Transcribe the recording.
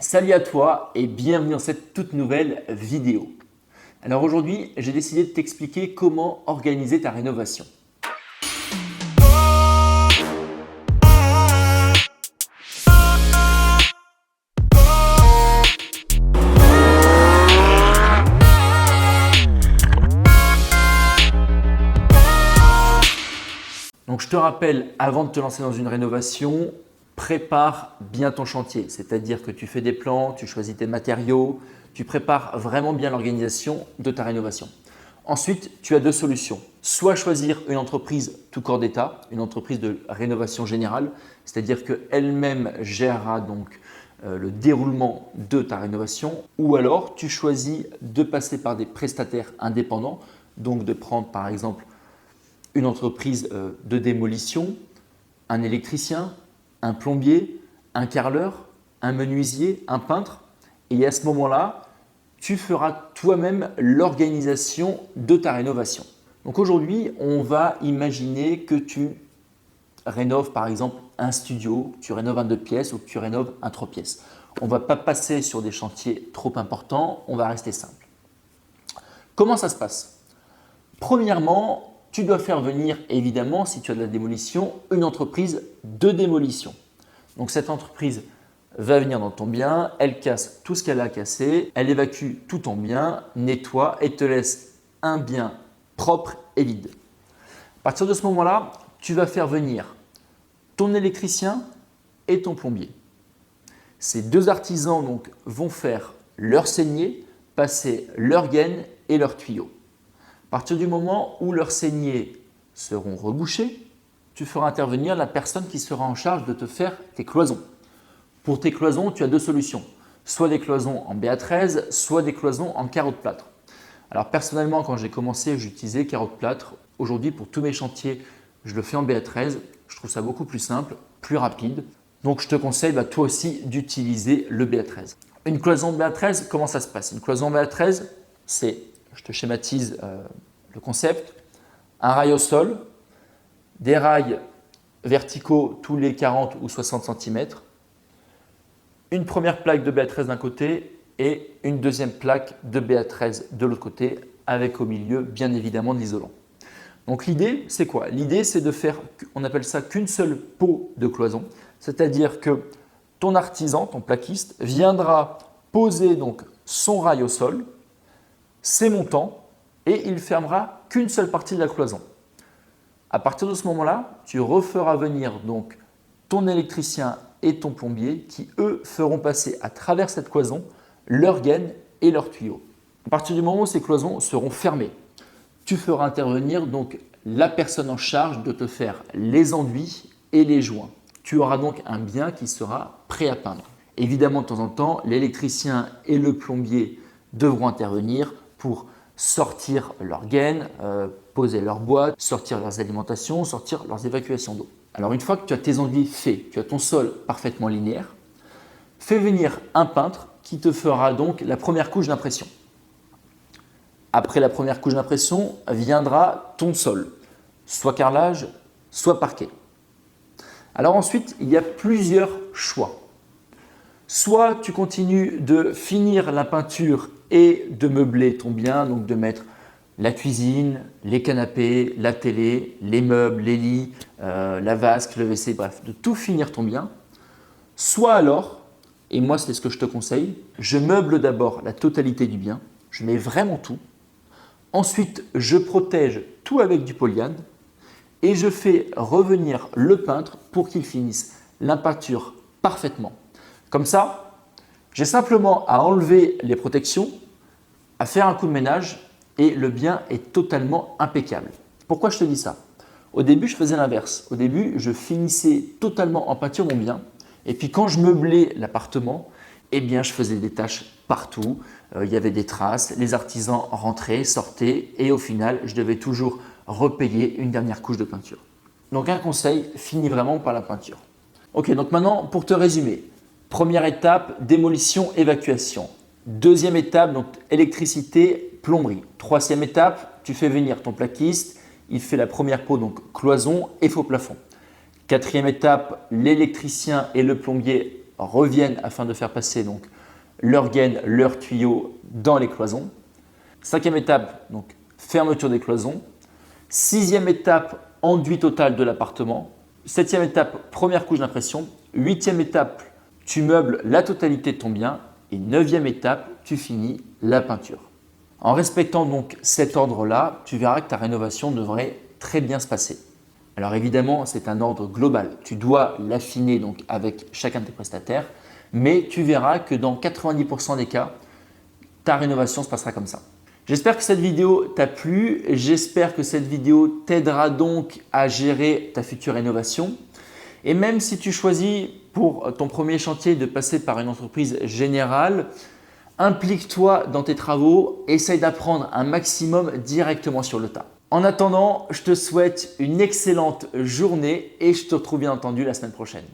Salut à toi et bienvenue dans cette toute nouvelle vidéo. Alors aujourd'hui, j'ai décidé de t'expliquer comment organiser ta rénovation. Donc je te rappelle, avant de te lancer dans une rénovation, prépare bien ton chantier. C'est-à-dire que tu fais des plans, tu choisis tes matériaux, tu prépares vraiment bien l'organisation de ta rénovation. Ensuite, tu as deux solutions. Soit choisir une entreprise tout corps d'État, une entreprise de rénovation générale, c'est-à-dire qu'elle-même gérera donc le déroulement de ta rénovation. Ou alors, tu choisis de passer par des prestataires indépendants, donc de prendre par exemple une entreprise de démolition, un électricien, un plombier, un carreleur, un menuisier, un peintre. Et à ce moment-là, tu feras toi-même l'organisation de ta rénovation. Donc aujourd'hui, on va imaginer que tu rénoves par exemple un studio, tu rénoves un 2 pièces ou que tu rénoves un 3 pièces. On ne va pas passer sur des chantiers trop importants, on va rester simple. Comment ça se passe? Premièrement, tu dois faire venir évidemment, si tu as de la démolition, une entreprise de démolition. Donc cette entreprise va venir dans ton bien, elle casse tout ce qu'elle a cassé, elle évacue tout ton bien, nettoie et te laisse un bien propre et vide. À partir de ce moment-là, tu vas faire venir ton électricien et ton plombier. Ces deux artisans donc, vont faire leur saignée, passer leur gaine et leurs tuyaux. À partir du moment où leurs saignées seront rebouchées, tu feras intervenir la personne qui sera en charge de te faire tes cloisons. Pour tes cloisons, tu as deux solutions, soit des cloisons en BA13, soit des cloisons en carreau de plâtre. Alors personnellement, quand j'ai commencé, j'utilisais carreau de plâtre. Aujourd'hui, pour tous mes chantiers, je le fais en BA13. Je trouve ça beaucoup plus simple, plus rapide. Donc je te conseille toi aussi d'utiliser le BA13. Une cloison BA13, comment ça se passe? Une cloison BA13, c'est, je te schématise le concept, un rail au sol, des rails verticaux tous les 40 ou 60 cm, une première plaque de BA13 d'un côté et une deuxième plaque de BA13 de l'autre côté avec au milieu bien évidemment de l'isolant. Donc l'idée c'est quoi? L'idée c'est de faire, on appelle ça qu'une seule peau de cloison, c'est-à-dire que ton artisan, ton plaquiste viendra poser donc son rail au sol, ses montants et il fermera qu'une seule partie de la cloison. À partir de ce moment-là, tu referas venir donc ton électricien et ton plombier qui, eux, feront passer à travers cette cloison leurs gaines et leurs tuyaux. À partir du moment où ces cloisons seront fermées, tu feras intervenir donc la personne en charge de te faire les enduits et les joints. Tu auras donc un bien qui sera prêt à peindre. Évidemment, de temps en temps, l'électricien et le plombier devront intervenir pour sortir leurs gaines, poser leurs boîtes, sortir leurs alimentations, sortir leurs évacuations d'eau. Alors une fois que tu as tes enduits faits, tu as ton sol parfaitement linéaire, fais venir un peintre qui te fera donc la première couche d'impression. Après la première couche d'impression viendra ton sol, soit carrelage, soit parquet. Alors ensuite, il y a plusieurs choix. Soit tu continues de finir la peinture et de meubler ton bien, donc de mettre la cuisine, les canapés, la télé, les meubles, les lits, la vasque, le WC, bref, de tout finir ton bien. Soit alors, et moi c'est ce que je te conseille, je meuble d'abord la totalité du bien, je mets vraiment tout. Ensuite, je protège tout avec du polyane et je fais revenir le peintre pour qu'il finisse la peinture parfaitement. Comme ça, j'ai simplement à enlever les protections, à faire un coup de ménage et le bien est totalement impeccable. Pourquoi je te dis ça? Au début, je faisais l'inverse. Au début, je finissais totalement en peinture mon bien et puis quand je meublais l'appartement, eh bien, je faisais des taches partout. Il y avait des traces, les artisans rentraient, sortaient et au final, je devais toujours repayer une dernière couche de peinture. Donc un conseil, finis vraiment par la peinture. Ok, donc maintenant, pour te résumer, première étape, démolition, évacuation. Deuxième étape, donc électricité, plomberie. Troisième étape, tu fais venir ton plaquiste, il fait la première peau, donc cloison et faux plafond. Quatrième étape, l'électricien et le plombier reviennent afin de faire passer donc leurs gaines, leurs tuyaux dans les cloisons. 5e étape, donc fermeture des cloisons. 6e étape, enduit total de l'appartement. 7e étape, première couche d'impression. 8e étape, tu meubles la totalité de ton bien. Et 9e étape, tu finis la peinture. En respectant donc cet ordre-là, tu verras que ta rénovation devrait très bien se passer. Alors évidemment, c'est un ordre global. Tu dois l'affiner donc avec chacun de tes prestataires, mais tu verras que dans 90% des cas, ta rénovation se passera comme ça. J'espère que cette vidéo t'a plu. J'espère que cette vidéo t'aidera donc à gérer ta future rénovation. Et même si tu choisis pour ton premier chantier de passer par une entreprise générale, implique-toi dans tes travaux, essaye d'apprendre un maximum directement sur le tas. En attendant, je te souhaite une excellente journée et je te retrouve bien entendu la semaine prochaine.